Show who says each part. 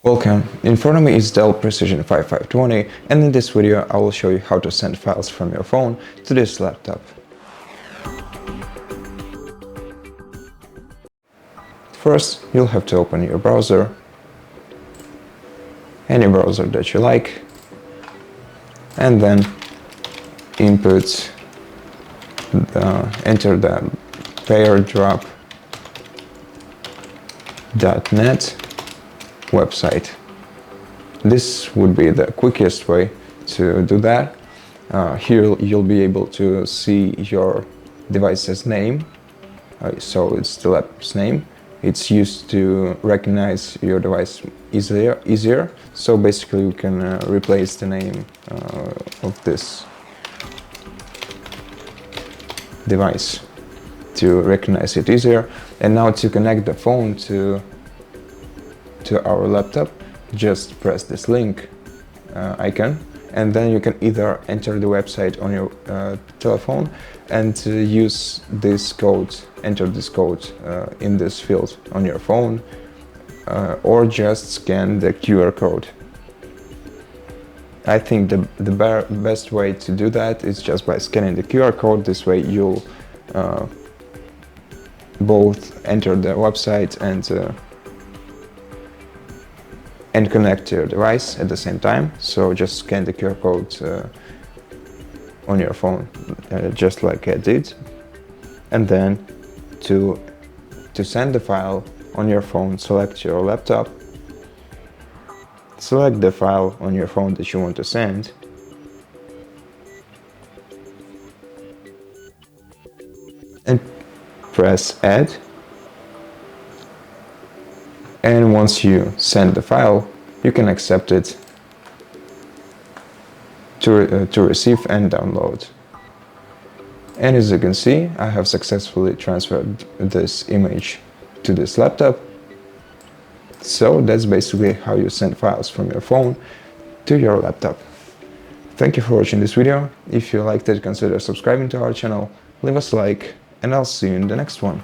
Speaker 1: Welcome, in front of me is DELL Precision 5520, and in this video I will show you how to send files from your phone to this laptop. First, you'll have to open your browser, any browser that you like, and then enter the airdrop.net website. This would be the quickest way to do that. Here you'll be able to see your device's name, so it's the laptop's name. It's used to recognize your device easier. So basically you can replace the name of this device to recognize it easier. And now to connect the phone to our laptop, just press this link icon, and then you can either enter the website on your telephone and use this code, enter this code in this field on your phone, or just scan the QR code. I think the best way to do that is just by scanning the QR code. This way you'll both enter the website and connect to your device at the same time. So just scan the QR code on your phone, just like I did. And then to send the file on your phone, select your laptop, select the file on your phone that you want to send, and press add. And once you send the file, you can accept it to receive and download. And as you can see, I have successfully transferred this image to this laptop. So that's basically how you send files from your phone to your laptop. Thank you for watching this video. If you liked it, consider subscribing to our channel, leave us a like, and I'll see you in the next one.